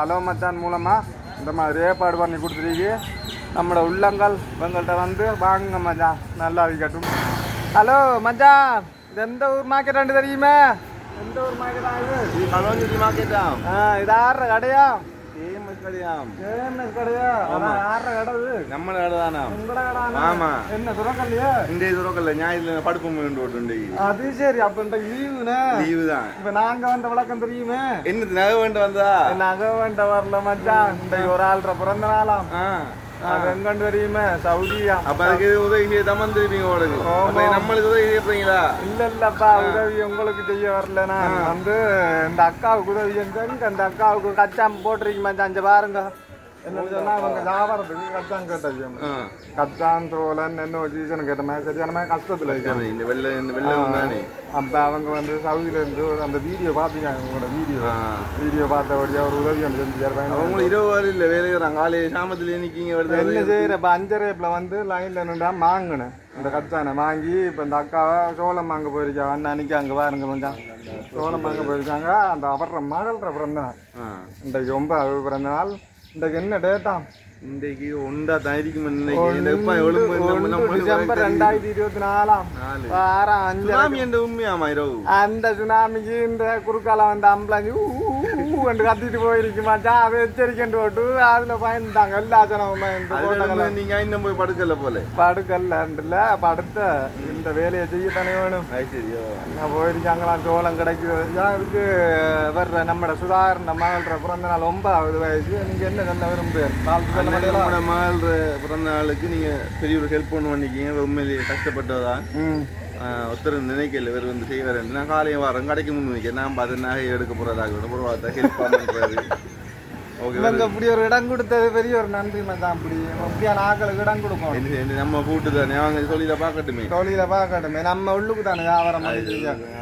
Hello மச்சான் மூலமா இந்த மாதிரி ஏற்பாடு பண்ணி கொடுத்துருக்கீங்க. நம்மளோட உள்ளங்கள் இவங்கள்ட்ட வந்து வாங்க மச்சான், நல்லா இருக்கட்டும். ஹலோ மச்சான், இது எந்த ஊர் மார்க்கெட் தெரியுமா? எந்த ஊர் மார்க்கெட்டா இது? கலோஞ்சி மார்க்கெட்டா? இது ஆடுற கடையா? கேஎம்எஸ் கடையா? கேஎம்எஸ் கடையா? ஆடுற கடை இது நம்ம கடை தானா? உங்களோட கடை? ஆமா. என்ன துறக்கல்லையா? இந்த துறக்கல்ல, ஞாயிற்றுல படுப்பு போட்டு. அது சரி, அப்ப இந்த லீவுண்ணே. லீவு தான். இப்ப நாங்க வந்த வழக்கம் தெரியுமே. என்ன நகை வேண்ட வந்தா? நகை வேண்ட வரல மச்சான், இந்த ஒரு ஆள்ற பிறந்த நாளாம். அது எங்கன்னு தெரியுமே, சவுதியா. அப்ப அதுக்கு உதவி செய்ய தமன் தெரியுங்க உங்களுக்கு. நம்மளுக்கு உதவி செய்யறீங்களா? இல்ல இல்லப்பா, உதவி உங்களுக்கு செய்ய வரல. நான் வந்து இந்த அக்காவுக்கு உதவி செஞ்சேன். அந்த அக்காவுக்கு கச்சாம் போட்டிருக்கீங்க மச்சான், அஞ்சு பாருங்க. என்ன சொன்னா அவங்க வியாபாரத்துக்கு கச்சான் கேட்டாச்சு. கச்சான் தோலன் என்ன சீசன் கேட்ட மாதிரி சரியான மாதிரி கஷ்டத்துல இருக்காங்க. இந்த வெள்ளம் தானே. அப்ப அவங்க வந்து சவுதியில இருந்து அந்த வீடியோ பாத்தீங்க, உங்களோட வீடியோ பார்த்தபடியா ஒரு உதவி ஒன்று செஞ்சுருப்பாங்க. அவங்க 20 இல்ல வேலைக்கு காலையில சாமத்துல நிக்கீங்க. என்ன செய்யற, இப்ப 5:30 வந்து லைன்ல நின்றா வாங்கினேன் இந்த கச்சானை வாங்கி. இப்ப இந்த அக்காவை சோளம் வாங்க போயிருக்காங்க. அன்னைக்கு அங்க பாருங்க கொஞ்சம் சோளம் வாங்க போயிருக்காங்க. அந்த அவர மகள்ற பிறந்த நாள் இன்றைக்கு, ரொம்ப பிறந்த நாள். இன்றைக்கு என்ன டேட்டா? இன்றைக்கு ஒன்றா தயாரிக்கும். டிசம்பர் 2024 உண்மையாமா இரவு அந்த சுனாமிக்கு இந்த குறுக்கால வந்து அம்பளஞ்சு என்று கத்திட்டு போயிருக்குமாச்சா. அதை எச்சரிக்கை போட்டு அதுல பயந்துட்டாங்க எல்லா ஜனமும். நீங்க இன்னும் போய் படுக்கல போல? படுக்கல படுத்த இந்த வேலையை செய்யத்தானே வேணும். என்ன போயிருக்காங்களாம், சோளம் கிடைக்குது. அதுக்கு வர்ற நம்மட சுதாகரன் மகள்ற பிறந்த நாள் 9வது வயசு. நீங்க என்ன சொல்ல விரும்புறேன்? மகள் பிறந்த நாளுக்கு நீங்க பெரிய ஒரு ஹெல்ப் பண்ணிக்கீங்க. உண்மையிலேயே கஷ்டப்பட்டதான். ஒருத்தர் நினைக்கல வேறு வந்து செய்வார். நான் காலையும் வரேன், கடைக்கு முன் நினைக்கிறேன். நான் பார்த்து நகை எடுக்க போறதாக ஹெல்ப் பண்ணுறது. இவங்க இப்படி ஒரு இடம் கொடுத்தது பெரிய ஒரு நன்றி மச்சான். அப்படியான ஆக்களுக்கு இடம் கொடுக்கணும். நம்ம கூட்டு தானே, அவங்க தொழில பார்க்கட்டுமே. நம்ம உள்ளுக்கு தானே வியாபாரம்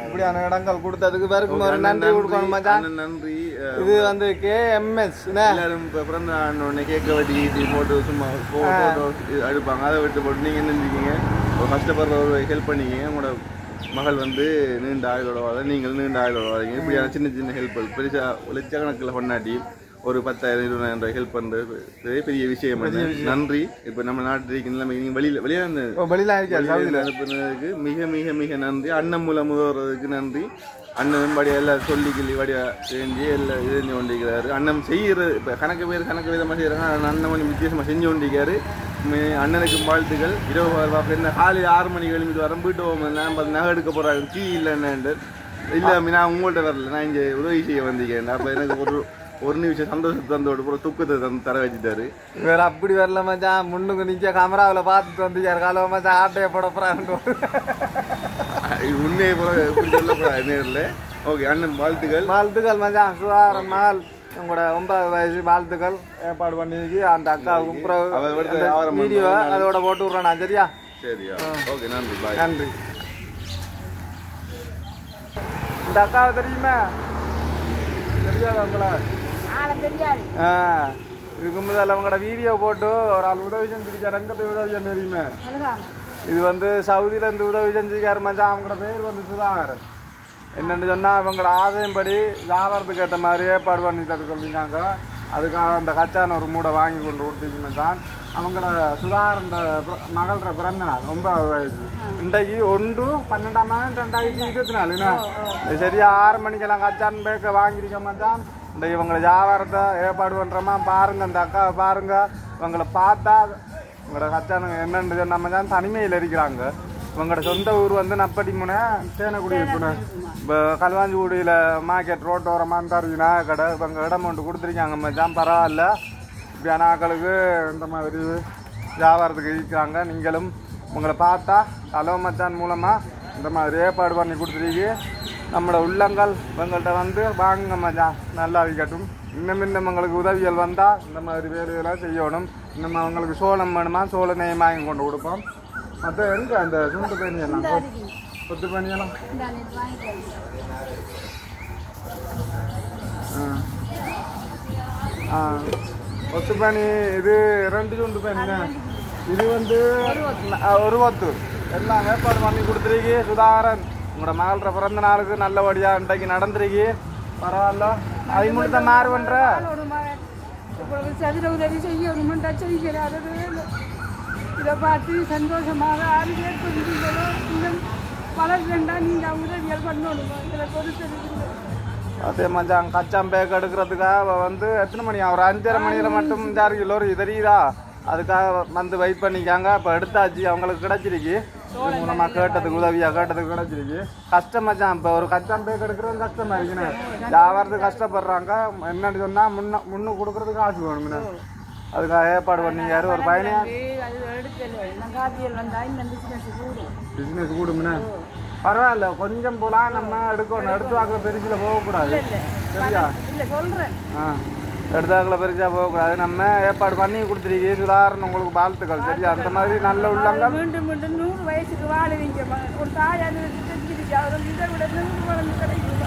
இப்படியான இடங்கள் கொடுத்ததுக்கு பிறகு ஒரு நன்றி கொடுக்கணும் மச்சான். நன்றி. இது வந்து கேஎம்எஸ் எல்லாரும் பிறந்த உடனே கேட்க வெட்டி போட்டு சும்மா எடுப்பாங்க. அதை விட்டு போட்டு நீங்க என்ன செஞ்சீங்க, ஒரு கஷ்டப்படுற ஒரு ஹெல்ப் பண்ணிக்கிங்க. உங்களோட மகள் வந்து நீண்ட ஆயுளோட வாழ, நீங்கள் நீண்ட ஆயுளோட வாழீங்க. இப்படியான சின்ன சின்ன ஹெல்ப் பெருசா லட்சக்கணக்கில் பண்ணாட்டி ஒரு 10,000 20,000 ஹெல்ப் பண்றது பெரிய விஷயம். நன்றி. இப்ப நம்ம நாட்டுக்கு நீங்க வெளியில அனுப்புனதுக்கு மிக மிக மிக நன்றி. அண்ணன் மூலம் உதவுறதுக்கு நன்றி. அண்ணன் வடியா எல்லாம் சொல்லி கிள்ளி வடியா செஞ்சு எல்லாம் இது செஞ்சு கொண்டிருக்கிறாரு. அண்ணன் செய்யறது இப்ப கணக்கு விதமா செய்யறாங்க. அண்ணன் கொஞ்சம் வித்தியாசமா செஞ்சு கொண்டிருக்காரு. அண்ணனுக்கு வாழ்த்துக்கள். இரவு என்ன காலையில் 6 மணிக்கு எழுப்பிட்டு வரேன், வீட்டு போகும்போது நகை எடுக்க போறாங்க. கீ இல்லைன்னு இல்ல, நான் உங்கள்கிட்ட வரல, நான் இங்க உதவி செய்ய வந்திருக்கேன். அப்ப எனக்கு ஒரு நிமிஷம் சந்தோஷத்தை தந்தோடு பூரா துக்கத்தை தர வச்சுட்டாரு. வேற அப்படி வரல மச்சான், முன்னுக்கு நிக்க கேமராவில் பார்த்துட்டு வந்துச்சாரு. கால மச்சான் ஆட்டையை போட போறான்னு உண்மையை சொல்லக்கூடாது நேரில். ஓகே அண்ணன் வாழ்த்துக்கள் மச்சான். சுதாகரன் மகள் உங்களோட 9வது வயசு வாழ்த்துக்கள். ஏற்பாடு பண்ணிருக்கு அந்த அக்காவுக்கு வீடியோ அதோட போட்டு விட்றேன். சரியா? சரியா? ஓகே நன்றி. நன்றி. இந்த அக்காவை தெரியுமா? தெரியாது உங்கள? இதுக்கு முதல்ல அவங்களோட வீடியோ போட்டு ஒரு ஆள் உதவி செஞ்சிருக்காரு. எங்க போய் உதவி செஞ்சு தெரியுமா? இது வந்து சவுதியில இருந்து உதவி செஞ்சிருக்காரு மச்சான். அவங்களோட பேர் வந்து சுதாகரன். என்னன்னு சொன்னா அவங்களோட ஆசையின்படி வியாபாரத்துக்கு ஏற்ற மாதிரி ஏற்பாடு பண்ணி தர சொல்லியிருக்காங்க. அதுக்காக அந்த கச்சான ஒரு மூடை வாங்கி கொண்டு கொடுத்தீங்க மச்சான். அவங்களோட சுதாகரன் மகள்ற பிறந்த நாள் 9வது வயசு. இன்றைக்கு 1/12/2024. சரியா 6 மணிக்கெல்லாம் கச்சான் பேக்க வாங்கிருக்க மச்சான். இன்றைக்கு இவங்களை வியாபாரத்தை ஏற்பாடு பண்றோமா பாருங்க. அந்த அக்காவை பாருங்க. இவங்களை பார்த்தா உங்களோட கச்சானுங்க என்னன்னு சொன்ன மச்சான் தனிமையில் இருக்கிறாங்க. இவங்களோட சொந்த ஊர் வந்து நப்பட்டி முனை தேனக்குடி இருக்குன்னு. இப்போ கல்வாஞ்சிக்குடியில் மார்க்கெட் ரோட்டோரமாக தருவினா கடை. இவங்க இடம் ஒன்று கொடுத்துருக்காங்க மச்சான். பரவாயில்ல. இப்படியான ஆக்களுக்கு இந்த மாதிரி வியாபாரத்துக்கு இருக்கிறாங்க. நீங்களும் உங்களை பார்த்தா ஹலோ மச்சான் மூலமாக இந்த மாதிரி ஏற்பாடு பண்ணி கொடுத்துருக்கீங்க. நம்மளோட உள்ளங்கள் இவங்கள்ட்ட வந்து வாங்க மச்சான், நல்லா இருக்கட்டும். இன்னும் உங்களுக்கு உதவிகள் வந்தால் இந்த மாதிரி வேலையெல்லாம் செய்யணும். இன்னும் அவங்களுக்கு சோளம் வேணுமா, சோள நெய் வாங்கி கொண்டு கொடுப்போம். மற்ற எங்கே அந்த சுண்டு பனியெல்லாம் கொத்து பனியெல்லாம் கொத்து பனி இது 2 சுண்டு பனி. இது வந்து ஒரு ஒத்து எல்லாம் ஏற்பாடு பண்ணி கொடுத்துருக்கீங்க. சுதாகரன் உங்களோட மகள பிறந்த நாளுக்கு நல்லபடியாக இன்றைக்கு நடந்துருக்கீங்க. பரவாயில்ல. அது முடித்த மாறு பண்ற சதுர உதவி செய்யணும்ன்றா செய்கிறார் இதை பார்த்து சந்தோஷமாக ஆறு பேர் கொஞ்சீங்களோ இன்னும் வளர்க்கண்டா நீங்கள் உதவிகள் பண்ணணும் இதில் பொறுத்தது அதே மச்சான் கச்சான் பேக் எடுக்கிறதுக்காக வந்து எத்தனை மணி ஒரு 5:30 மணியில் மட்டும் 6 கிலோ தெரியுதா அதுக்காக வந்து வெயிட் பண்ணிக்காங்க இப்போ எடுத்தாச்சு அவங்களுக்கு கிடைச்சிருக்கு இது மூலமாக கேட்டதுக்கு உதவியாக கேட்டதுக்கு கிடைச்சிருக்கு கஷ்டம் மச்சான் இப்போ ஒரு கச்சான் பேக் எடுக்கிறது கஷ்டமா இருக்குண்ணே வியாபாரத்துக்கு கஷ்டப்படுறாங்க என்னன்னு சொன்னால் முன்னு கொடுக்குறதுக்கு காசு வேணும்ண்ணே அதுக்காக ஏற்பாடு பண்ணிக்காரு ஒரு பையனே பிஸ்னஸ் கூடும்ண்ணே பரவாயில்ல கொஞ்சம் போலாம் நம்ம எடுக்கணும் எடுத்து வாக்குற பெருசில் போகக்கூடாது சரியா ஆ எடுத்து வாக்குல பெருசாக போகக்கூடாது நம்ம ஏற்பாடு பண்ணி கொடுத்துருக்கீங்க சுதாரணம் உங்களுக்கு வாழ்த்துக்கள் சரியா அந்த மாதிரி நல்ல உள்ளங்க மீண்டும் மீண்டும் 100 வயசுக்கு வாழுவீங்க ஒரு தாயான செஞ்சிருச்சு அவர் இதை விட 100 வளர்ந்து கிடைக்கும்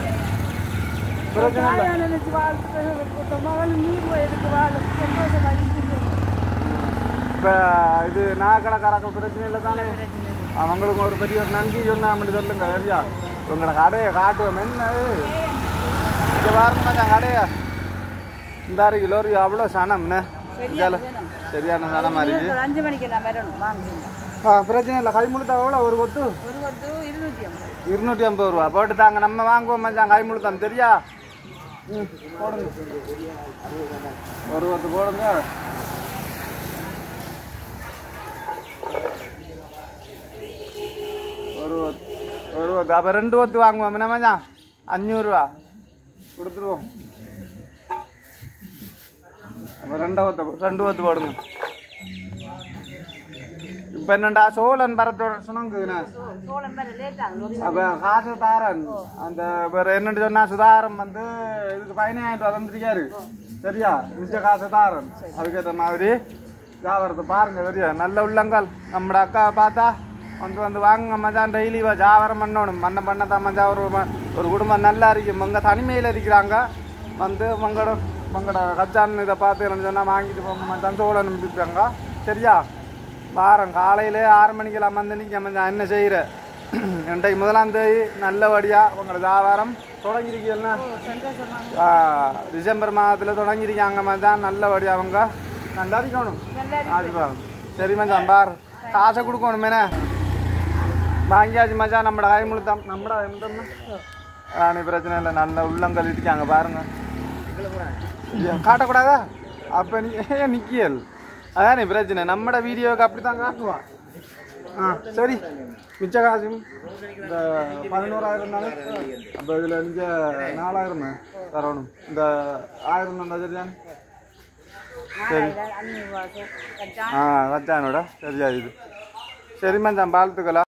நினைச்சு வாழ்த்து மகள் 100 வயதுக்கு வாழும் சந்தோஷமாக இப்போ இது நாக்கடைக்காரங்க பிரச்சனை இல்லை தானே அவங்களுக்கு ஒரு பெரிய நன்றி சொன்னா அப்படி சொல்லுங்க சரியா உங்களை கடையை காட்டுவோம் என்ன இங்கே பாருங்க கடையை இந்த 6 கிலோ அவ்வளோ சனம்ண்ணே சரியான சனம் மாதிரி 5 மணிக்கு நான் வரணும் பிரச்சனை இல்லை கை முழுத்தா எவ்வளோ ஒரு கொத்து 250 ரூபா போட்டு தாங்க நம்ம வாங்குவோம் மச்சான் கை முழுத்தம் சரியா போடுங்க ஒரு கொத்து போடுங்க ஒரு கொத்து அப்போ 2 கொத்து வாங்குவோம் என்ன மச்சான் 500 ரூபா கொடுத்துருவோம் அப்போ 2 கொத்து போடுங்க இப்போ என்னண்டா சோழன் பரத்தோட சொன்னாங்கண்ணா அப்போ காசு தாரன் அந்த வேறு என்னன்னு சொன்னால் சுதாரம் வந்து இதுக்கு 15,000 ரூபா தந்துருக்காரு சரியா மிச்ச காசு தாரன் அதுக்கேற்ற மாதிரி வியாபாரத்தை பாருங்க சரியா நல்ல உள்ளங்கள் நம்மளோட அக்கா பார்த்தா வந்து வாங்க மச்சான் டெய்லி வியாபாரம் பண்ணணும் பண்ணத்தான் மச்சான் ஒரு குடும்பம் நல்லா இருக்கும் உங்கள் தனிமையில் இருக்கிறாங்க வந்து உங்களோட கச்சான் இதை பார்த்து என்ன சொன்னால் வாங்கிட்டு போங்க மச்சான் சோழன் நம்பிப்பாங்க சரியா வாரம் காலையில் 6 மணிக்கெல்லாம் வந்து நீங்கள் என்ன செய்கிற இன்றைக்கு 1ஆம் தேதி நல்லபடியாக உங்களோட வியாபாரம் தொடங்கியிருக்கீங்கன்னா டிசம்பர் மாதத்தில் தொடங்கியிருக்காங்க மச்சான் நல்லபடியாக அவங்க நல்லா இருக்கணும் ஆஜிபாங்க சரி மச்சான் பார் காசை கொடுக்கணுமேனே வாங்கியாச்சு மச்சான் நம்மளோட கை முழுத்தம் நம்மளோட எந்த பிரச்சனை இல்லை நல்ல உள்ளங்கள் இருக்காங்க பாருங்க காட்டக்கூடாதா அப்போ நிற்கியல் அதானே பிரச்சனை நம்மட வீடியோவுக்கு அப்படி தான் காட்டுவான் சரி மிச்ச காசும் இந்த 11,000 தானே அப்போ இதில் இங்கே 4,000 தரணும் இந்த 1,000 தான் சரியான் சரி கச்சானோட சரியா இது சரி மச்சான் வாழ்த்துக்கலாம்